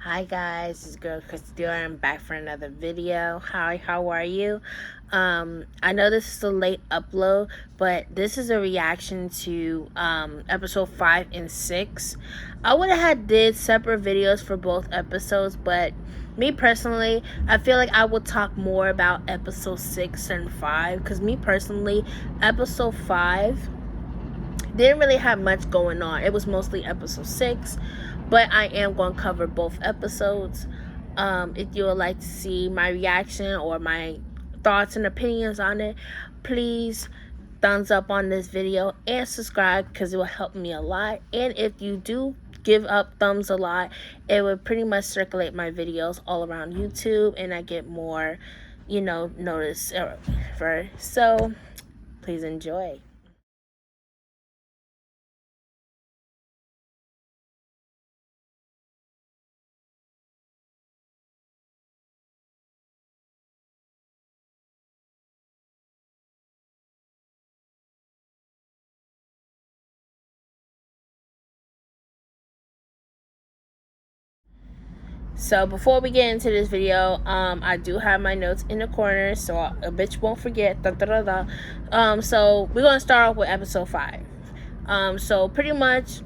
Hi guys, it's girl Christy. I'm back for another video. Hi, how are you? I know this is a late upload, but this is a reaction to episode 5 and 6. I would have had did separate videos for both episodes, but me personally, I feel like I would talk more about episode 6 and 5, because me personally, episode 5 didn't really have much going on. It was mostly episode 6, but I am going to cover both episodes. If you would like to see my reaction or my thoughts and opinions on it, please thumbs up on this video and subscribe, because it will help me a lot. And if you do give up thumbs a lot, it would pretty much circulate my videos all around YouTube, and I get more, notice for. So please enjoy. So before we get into this video, I do have my notes in the corner, so a bitch won't forget. Da, da, da, da. So we're gonna start off with episode 5. So pretty much,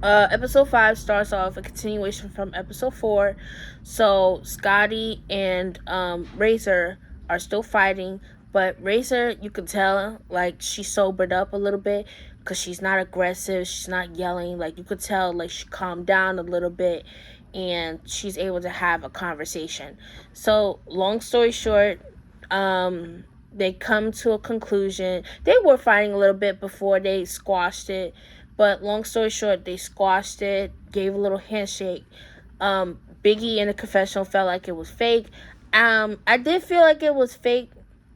episode 5 starts off a continuation from episode 4. So Scotty and Razor are still fighting, but Razor, you can tell, like, she sobered up a little bit, because she's not aggressive, she's not yelling. Like, you could tell, like, she calmed down a little bit, and she's able to have a conversation. So long story short, they come to a conclusion. They were fighting a little bit before they squashed it, but long story short, they squashed it, gave a little handshake. Biggie in the confessional felt like it was fake. I did feel like it was fake,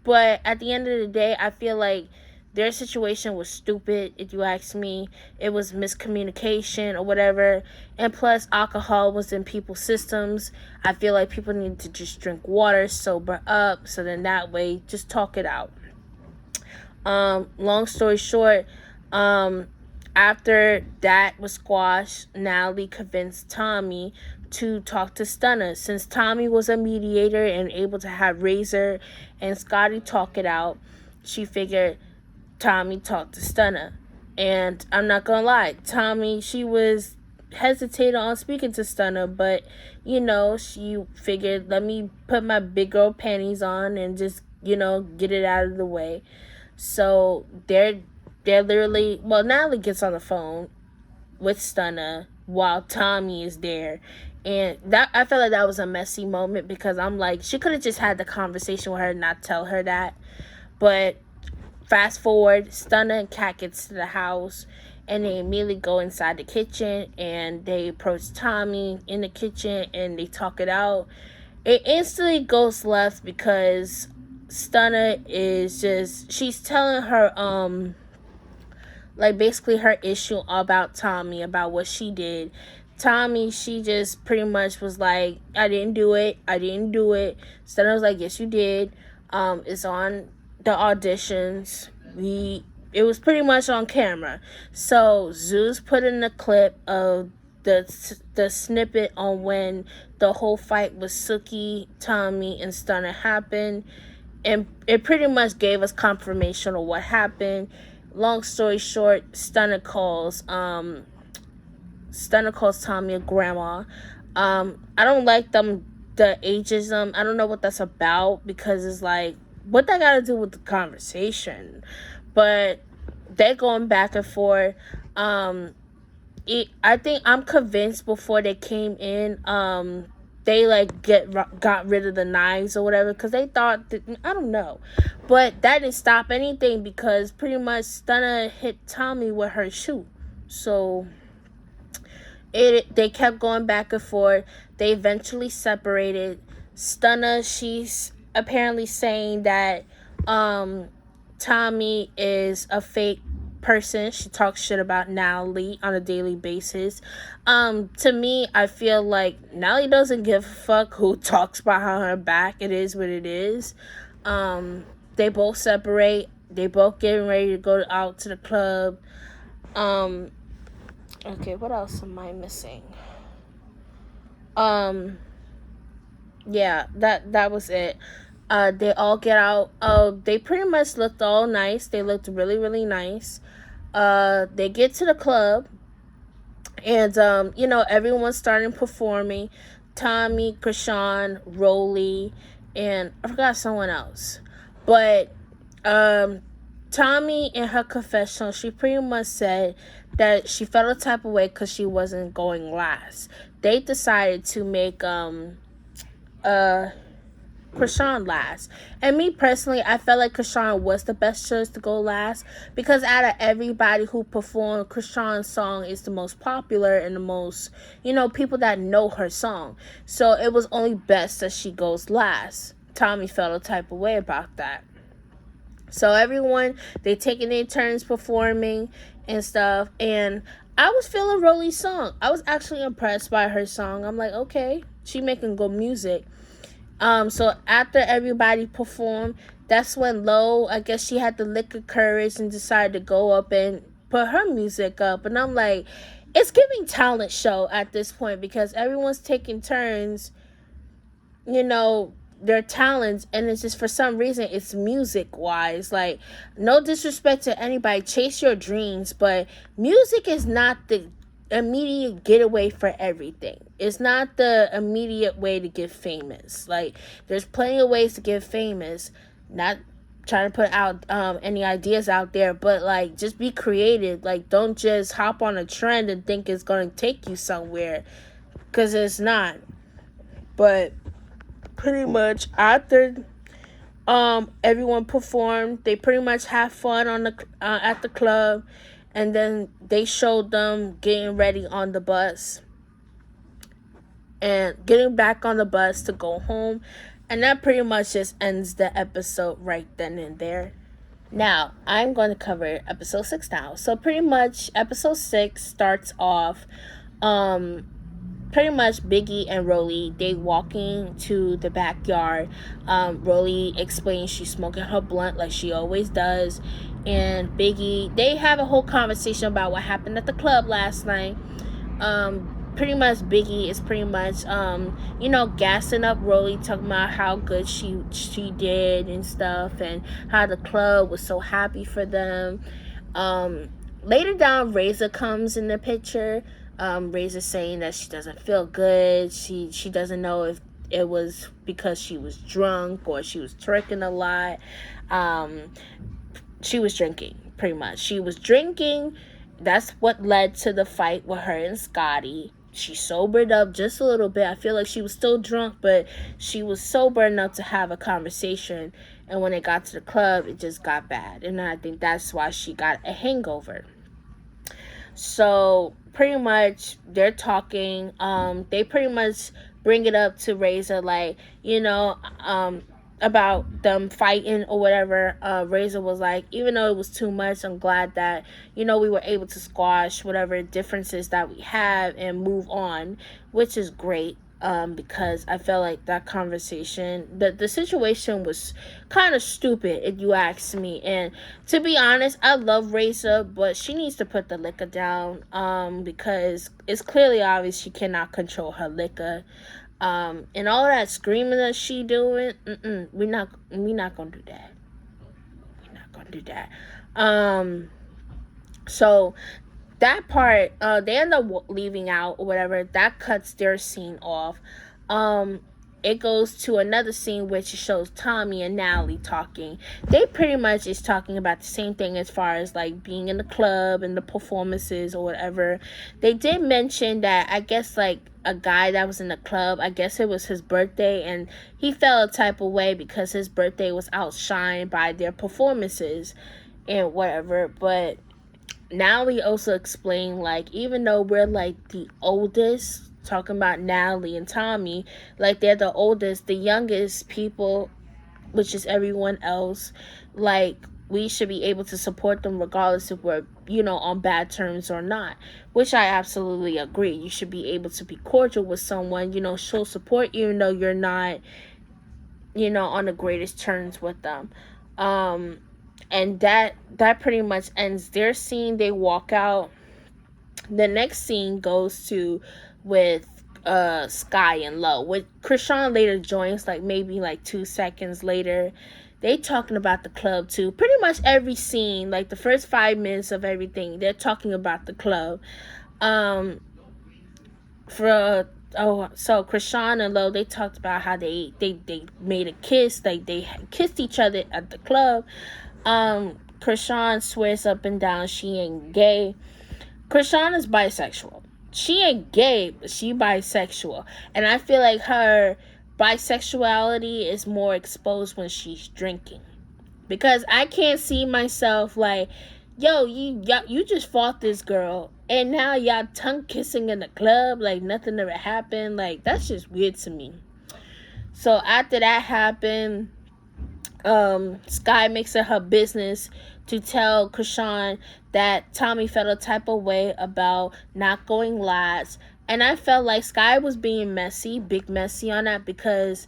but at the end of the day, I feel like their situation was stupid, if you ask me. It was miscommunication or whatever. And plus, alcohol was in people's systems. I feel like people need to just drink water, sober up, so then that way, just talk it out. Long story short, after that was squashed, Natalie convinced Tommy to talk to Stunner. Since Tommy was a mediator and able to have Razor and Scotty talk it out, she figured Tommy talked to Stunner. And I'm not gonna lie, Tommy, she was hesitating on speaking to Stunner, but she figured, let me put my big girl panties on and just get it out of the way. So they're literally, well, Natalie gets on the phone with Stunner while Tommy is there. And that, I felt like that was a messy moment, because I'm like, she could have just had the conversation with her and not tell her that. But fast forward, Stunner and Kat gets to the house, and they immediately go inside the kitchen, and they approach Tommy in the kitchen, and they talk it out. It instantly goes left, because Stunner is just, she's telling her, like, basically her issue about Tommy, about what she did. Tommy, she just pretty much was like, I didn't do it. Stunner was like, yes, you did. It's on the auditions. It was pretty much on camera. So Zeus put in the clip of the snippet on when the whole fight with Suki, Tommy, and Stunner happened, and it pretty much gave us confirmation of what happened. Long story short, Stunner calls Tommy a grandma. I don't like the ageism. I don't know what that's about, because it's like, what that got to do with the conversation? But they're going back and forth. I think, I'm convinced, before they came in, they like got rid of the knives or whatever, because they thought that, I don't know, but that didn't stop anything, because pretty much Stunner hit Tommy with her shoe. So they kept going back and forth. They eventually separated. Stunner, she's apparently saying that Tommy is a fake person. She talks shit about Natalie on a daily basis. To me, I feel like Natalie doesn't give a fuck who talks behind her back. It is what it is. They both separate. They both getting ready to go out to the club. Okay, what else am I missing? Um, yeah, that was it. They all get out. They pretty much looked all nice. They looked really, really nice. They get to the club, and everyone's starting performing. Tommy, Krishan, Rolly, and I forgot someone else. But um, Tommy, in her confessional, she pretty much said that she felt a type of way because she wasn't going last. They decided to make uh Krishan last. And me personally, I felt like Krishan was the best choice to go last because out of everybody who performed, Krishan's song is the most popular and the most, people that know her song. So it was only best that she goes last. Tommy felt a type of way about that. So everyone, they taking their turns performing and stuff. And I was feeling Rolly's song. I was actually impressed by her song. I'm like, okay, she making good music. So after everybody performed, that's when Lo, I guess she had the liquor courage and decided to go up and put her music up. And I'm like, it's giving talent show at this point because everyone's taking turns, their talents, and it's just for some reason it's music wise. Like, no disrespect to anybody, chase your dreams, but music is not the immediate getaway for everything. It's not the immediate way to get famous. Like, there's plenty of ways to get famous. Not trying to put out any ideas out there, but like, just be creative. Like, don't just hop on a trend and think it's going to take you somewhere, because it's not. But pretty much after everyone performed, they pretty much had fun on the at the club, and then they showed them getting ready on the bus and getting back on the bus to go home, and that pretty much just ends the episode right then and there. Now I'm going to cover episode 6 now. So pretty much episode 6 starts off pretty much Biggie and Rolly, they walking to the backyard. Rolly explains she's smoking her blunt like she always does. And Biggie, they have a whole conversation about what happened at the club last night. Pretty much Biggie is pretty much, gassing up Rolly, talking about how good she did and stuff, and how the club was so happy for them. Later down, Razor comes in the picture. Razor saying that she doesn't feel good. She doesn't know if it was because she was drunk or she was drinking a lot. She was drinking, pretty much. She was drinking. That's what led to the fight with her and Scotty. She sobered up just a little bit. I feel like she was still drunk, but she was sober enough to have a conversation. And when it got to the club, it just got bad. And I think that's why she got a hangover. So pretty much they're talking. They pretty much bring it up to Razor, like, about them fighting or whatever. Razor was like, even though it was too much, I'm glad that, we were able to squash whatever differences that we have and move on, which is great. Because I felt like that conversation, the situation was kind of stupid, if you ask me. And to be honest, I love Razor, but she needs to put the liquor down, because it's clearly obvious she cannot control her liquor. And all that screaming that she doing, we're not gonna do that. We're not gonna do that. So that part, they end up leaving out or whatever. That cuts their scene off. It goes to another scene which shows Tommy and Natalie talking. They pretty much is talking about the same thing as far as like being in the club and the performances or whatever. They did mention that, I guess, like, a guy that was in the club, I guess it was his birthday, and he felt a type of way because his birthday was outshined by their performances and whatever. But Natalie also explained, like, even though we're like the oldest, talking about Natalie and Tommy, like, they're the oldest, the youngest people, which is everyone else, like, we should be able to support them regardless if we're, on bad terms or not, which I absolutely agree. You should be able to be cordial with someone, show support even though you're not, on the greatest terms with them. And that pretty much ends their scene. They walk out. The next scene goes to with Sky and Low. With Krishan later joins, like maybe like 2 seconds later. They talking about the club too. Pretty much every scene, like the first 5 minutes of everything, they're talking about the club. So Krishan and Low, they talked about how they made a kiss, like they kissed each other at the club. Krishan swears up and down she ain't gay. Krishan is bisexual. She ain't gay, but she bisexual. And I feel like her bisexuality is more exposed when she's drinking. Because I can't see myself like, yo, you just fought this girl and now y'all tongue kissing in the club like nothing ever happened. Like, that's just weird to me. So after that happened, Sky makes it her business to tell Krishan that Tommy felt a type of way about not going last. And I felt like Sky was being messy, big messy on that, because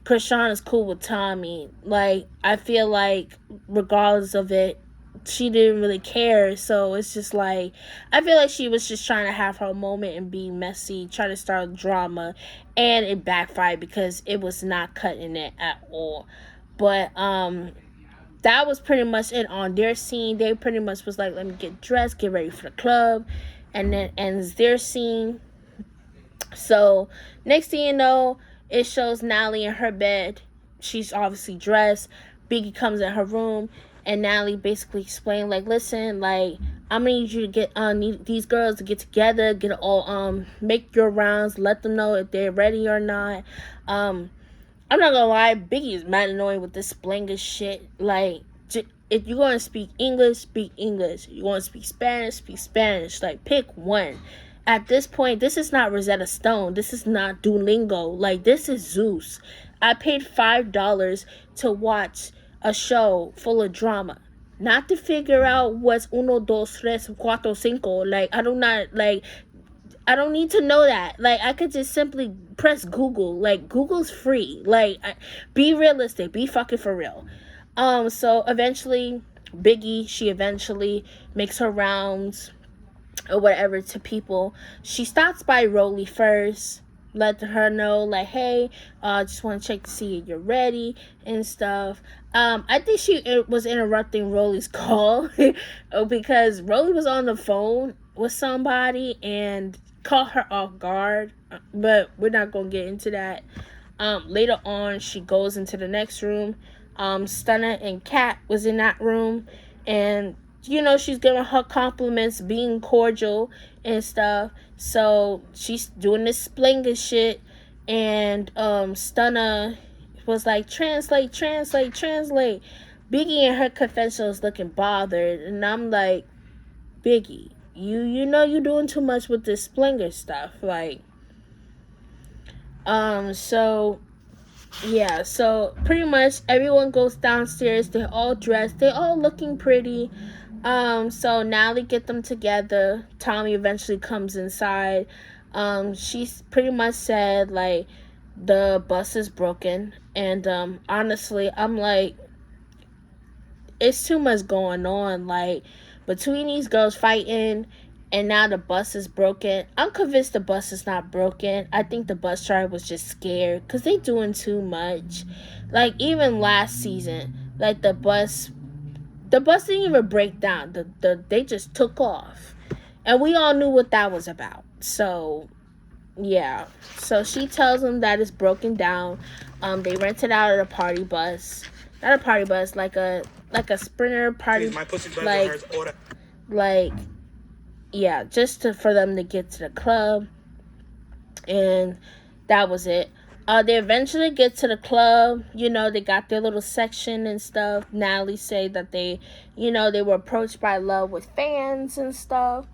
Krishan is cool with Tommy. Like, I feel like regardless of it, she didn't really care. So it's just like, I feel like she was just trying to have her moment and be messy, try to start drama, and it backfired because it was not cutting it at all. But that was pretty much it on their scene. They pretty much was like, let me get dressed, get ready for the club, and then ends their scene. So next thing you know, it shows Nally in her bed. She's obviously dressed. Biggie comes in her room, and Nally basically explained, like, listen, like, I'm gonna need you to get need these girls to get together, get all make your rounds, let them know if they're ready or not. I'm not gonna lie, Biggie is mad annoying with this Splinga shit. Like, if you're gonna speak English, speak English. You want to speak Spanish, speak Spanish. Like, pick one. At this point, this is not Rosetta Stone. This is not Duolingo. Like, this is Zeus. I paid $5 to watch a show full of drama, not to figure out what's uno, dos, tres, cuatro, cinco. Like, I don't need to know that. Like, I could just simply press Google. Like, Google's free. Like, be realistic. Be fucking for real. So eventually, Biggie, she eventually makes her rounds or whatever to people. She stops by Rolly first, let her know, like, hey, just want to check to see if you're ready and stuff. I think she was interrupting Rolly's call because Rolly was on the phone with somebody and caught her off guard, but we're not gonna get into that. Later on, she goes into the next room. Stunner and Kat was in that room, and she's giving her compliments, being cordial and stuff. So she's doing this Splinga shit, and Stunner was like, translate. Biggie in her confessional is looking bothered, and I'm like, Biggie, you know you're doing too much with this Splinga stuff. Like, so yeah, so pretty much everyone goes downstairs. They're all dressed. They're all looking pretty. So now they get them together. Tommy eventually comes inside. She's pretty much said, like, the bus is broken. And, honestly, I'm like, it's too much going on. Like, between these girls fighting and now the bus is broken. I'm convinced the bus is not broken. I think the bus driver was just scared because they doing too much. Like, even last season, like, the bus didn't even break down. They just took off. And we all knew what that was about. So, yeah. So she tells them that it's broken down. They rented out a party bus. Not a party bus, like a sprinter party. Like, yeah, just for them to get to the club. And that was it. They eventually get to the club. They got their little section and stuff. Natalie said that they were approached by Love with fans and stuff.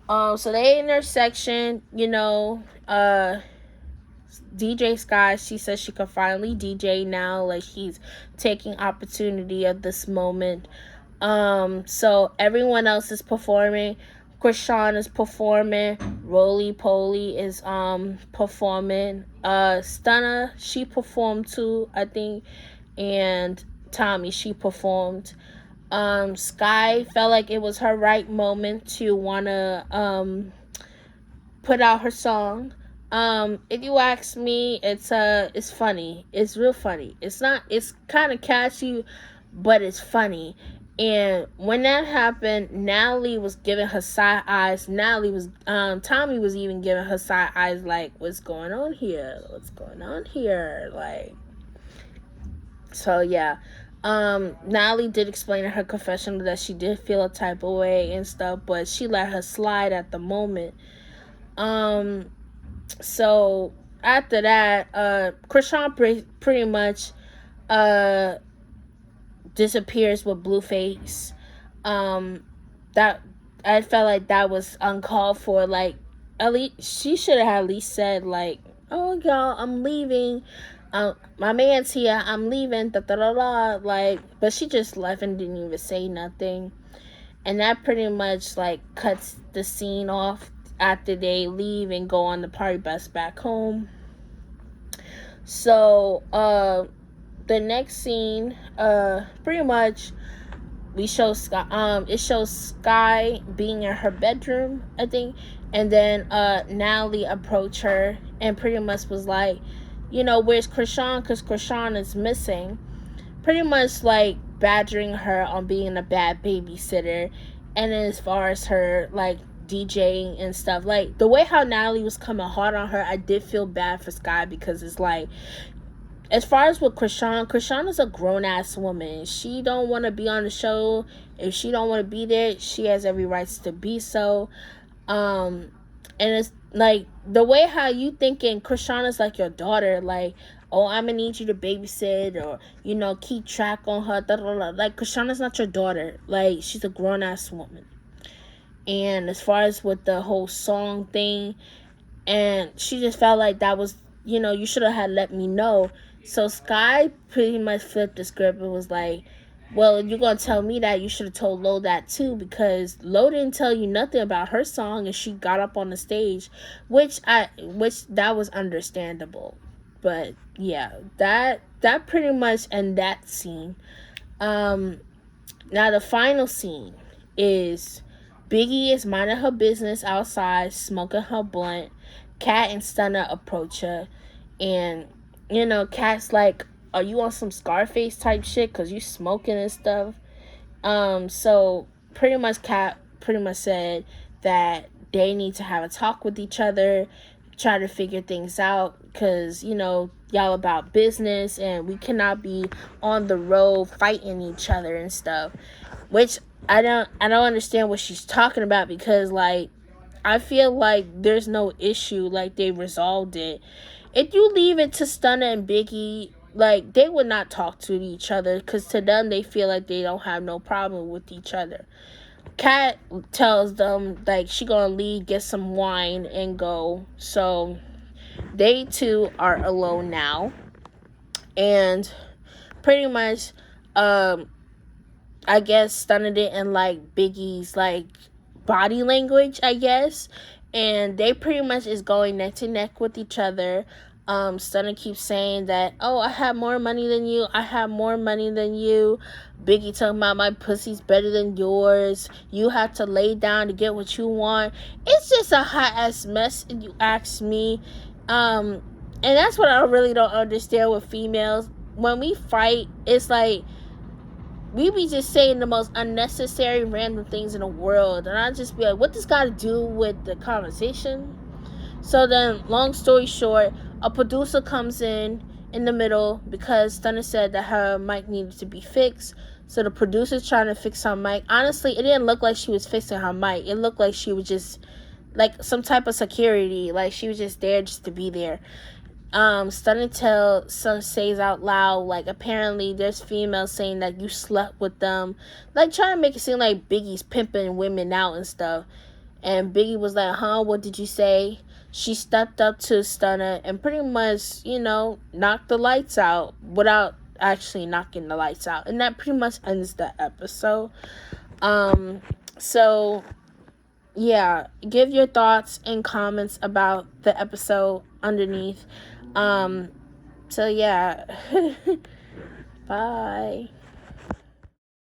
So they in their section. DJ Sky, she says she could finally DJ now. Like, she's taking opportunity of this moment. So everyone else is performing. Krishan is performing. Roly Poly is performing. Stunner, she performed too, I think. And Tommy, she performed. Sky felt like it was her right moment to wanna, put out her song. If you ask me, it's funny. It's real funny. It's kind of catchy, but it's funny. And when that happened, Natalie was giving her side eyes. Tommy was even giving her side eyes, like, what's going on here? What's going on here? Like, so yeah. Natalie did explain in her confessional that she did feel a type of way and stuff, but she let her slide at the moment. So after that, Krishan pretty much disappears with Blueface. That I felt like that was uncalled for. Like, at least she should have at least said, like, "Oh, y'all, I'm leaving. My man's here. I'm leaving." Da da da da. Like, but she just left and didn't even say nothing. And that pretty much, like, cuts the scene off after they leave and go on the party bus back home. So the next scene, pretty much we show Sky, it shows Sky being in her bedroom, I think, and then Natalie approached her and pretty much was like, where's Krishan? Because Krishan is missing. Pretty much, like, badgering her on being a bad babysitter. And then as far as her, like, DJing and stuff, like, the way how Natalie was coming hard on her, I did feel bad for Sky, because it's like, as far as with Krishan is a grown-ass woman. She don't want to be on the show. If she don't want to be there, she has every right to be so. And it's like, the way how you thinking Krishan is like your daughter, like, oh, I'm gonna need you to babysit, or, keep track on her, da, da, da. Like, Krishan is not your daughter. Like, she's a grown-ass woman. And as far as with the whole song thing, and she just felt like that was, you should have had let me know. So Sky pretty much flipped the script and was like, well, you're going to tell me that, you should have told Lo that too, because Lo didn't tell you nothing about her song, and she got up on the stage, which that was understandable. But yeah, that pretty much ended that scene. Now the final scene is Biggie is minding her business outside, smoking her blunt. Kat and Stunner approach her, and Kat's like, are you on some Scarface type shit, because you smoking and stuff? So pretty much Kat pretty much said that they need to have a talk with each other, try to figure things out, because y'all about business, and we cannot be on the road fighting each other and stuff. Which I don't understand what she's talking about, because, like, I feel like there's no issue, like, they resolved it. If you leave it to Stunner and Biggie, like, they would not talk to each other, because to them, they feel like they don't have no problem with each other. Kat tells them, like, she gonna leave, get some wine, and go. So they two are alone now. And pretty much, I guess Stunner didn't like Biggie's, like, body language, I guess. And they pretty much is going neck to neck with each other. Stunner keeps saying that, oh, I have more money than you. I have more money than you. Biggie talking about my pussy's better than yours. You have to lay down to get what you want. It's just a hot ass mess, if you ask me. And that's what I really don't understand with females. When we fight, it's like, we be just saying the most unnecessary random things in the world, and I just be like, what this got to do with the conversation? So then, long story short, a producer comes in the middle, because Stunner said that her mic needed to be fixed. So the producer's trying to fix her mic. Honestly, it didn't look like she was fixing her mic. It looked like she was just, like, some type of security. Like, she was just there just to be there. Stunner says out loud, like, apparently there's females saying that you slept with them, like, trying to make it seem like Biggie's pimping women out and stuff. And Biggie was like, huh, what did you say? She stepped up to Stunner and pretty much, knocked the lights out without actually knocking the lights out. And that pretty much ends the episode. So yeah, give your thoughts and comments about the episode underneath. So yeah. Bye.